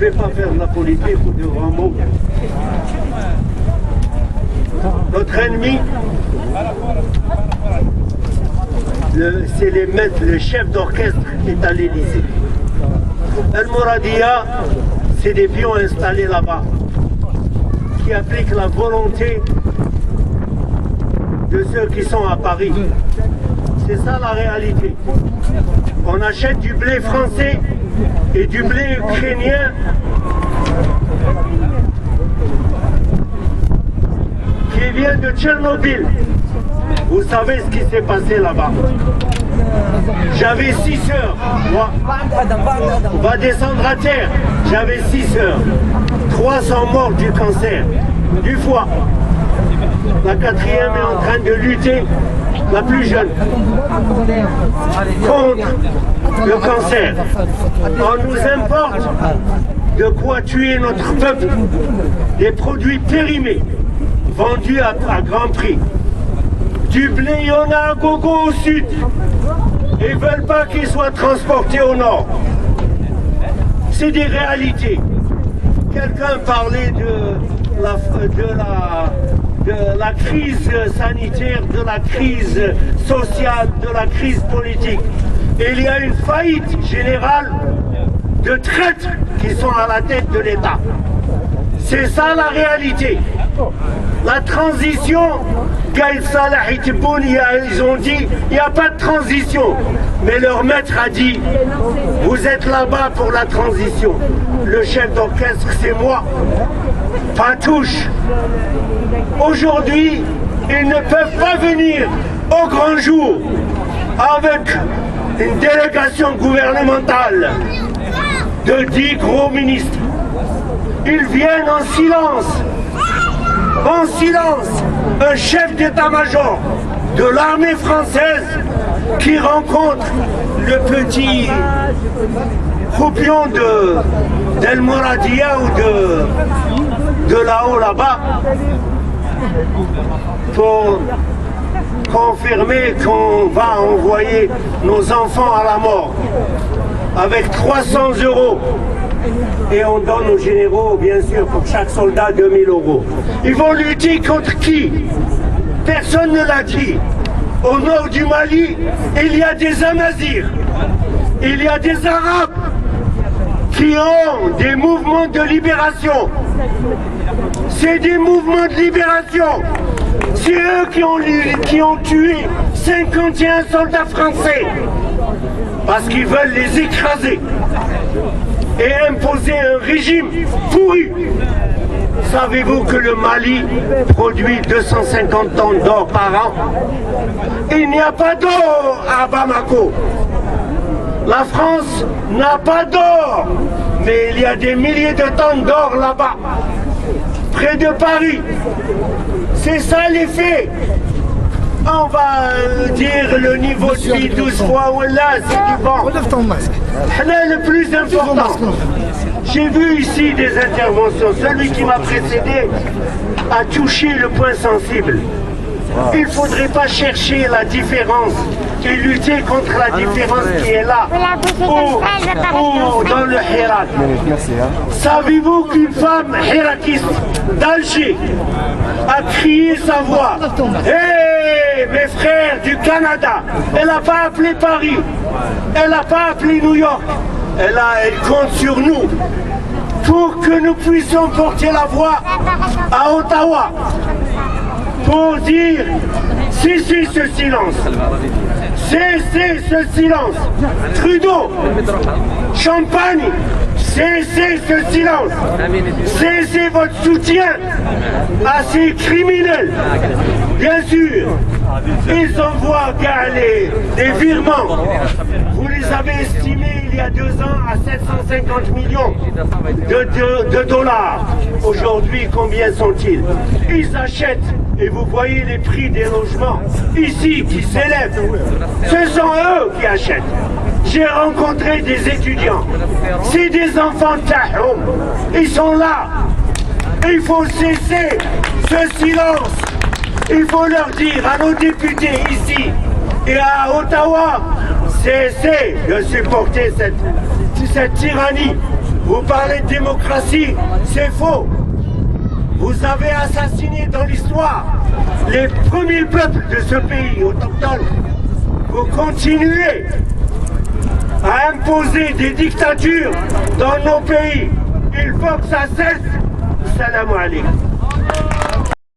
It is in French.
vais pas faire de la politique ou de grands mots. Notre ennemi, c'est le chef d'orchestre qui est à l'Élysée. El Mouradia, c'est des pions installés là-bas, qui appliquent la volonté de ceux qui sont à Paris. C'est ça la réalité. On achète du blé français et du blé ukrainien qui vient de Tchernobyl. Vous savez ce qui s'est passé là-bas. J'avais 6 sœurs. Moi, on va descendre à terre. J'avais 6 sœurs. 3 sont mortes du cancer, du foie. La 4e est en train de lutter, la plus jeune, contre le cancer. On nous importe de quoi tuer notre peuple, des produits périmés, vendus à grand prix. Du blé, il y en a à gogo au sud. Et ils ne veulent pas qu'il soit transporté au nord. C'est des réalités. Quelqu'un parlait de la crise sanitaire, de la crise sociale, de la crise politique. Et il y a une faillite générale de traîtres qui sont à la tête de l'État. C'est ça la réalité. La transition, Gaïd Salah et Tebboune, ils ont dit, il n'y a pas de transition. Mais leur maître a dit, vous êtes là-bas pour la transition. Le chef d'orchestre, c'est moi. Fatouche. Aujourd'hui, ils ne peuvent pas venir au grand jour avec une délégation gouvernementale de 10 gros ministres. Ils viennent en silence. En silence, un chef d'état-major de l'armée française qui rencontre le petit croupion d'El Mouradia ou de là-haut là-bas pour confirmer qu'on va envoyer nos enfants à la mort avec 300 €. Et on donne aux généraux, bien sûr, pour chaque soldat 2000 €. Ils vont lutter contre qui? Personne ne l'a dit. Au nord du Mali, il y a des Amazirs, il y a des Arabes qui ont des mouvements de libération. C'est des mouvements de libération. C'est eux qui ont tué 51 soldats français parce qu'ils veulent les écraser et imposer un régime pourri. Savez-vous que le Mali produit 250 tonnes d'or par an? Il n'y a pas d'or à Bamako. La France n'a pas d'or, mais il y a des milliers de tonnes d'or là-bas, près de Paris. C'est ça les faits. On va dire le niveau de vie 12 fois, voilà, c'est du bon. Relève ton masque. Le plus important, j'ai vu ici des interventions. Celui qui m'a précédé a touché le point sensible. Il ne faudrait pas chercher la différence et lutter contre la différence qui est là, ou dans le Hirak. Savez-vous qu'une femme hirakiste d'Alger a crié sa voix? Hé, mes frères du Canada, elle n'a pas appelé Paris, elle n'a pas appelé New York, elle compte sur nous pour que nous puissions porter la voix à Ottawa pour dire cessez ce silence, cessez ce silence. Trudeau, Champagne, cessez ce silence, cessez votre soutien à ces criminels. Bien sûr, ils envoient des virements. Vous les avez estimés il y a 2 ans à 750 millions de dollars. Aujourd'hui, combien sont-ils? Ils achètent, et vous voyez les prix des logements ici qui s'élèvent. Ce sont eux qui achètent. J'ai rencontré des étudiants. C'est des enfants Tahoum. Ils sont là. Il faut cesser ce silence. Il faut leur dire à nos députés ici et à Ottawa, cessez de supporter cette tyrannie. Vous parlez de démocratie, c'est faux. Vous avez assassiné dans l'histoire les premiers peuples de ce pays autochtone. Vous continuez à imposer des dictatures dans nos pays. Il faut que ça cesse. Salam alaikum.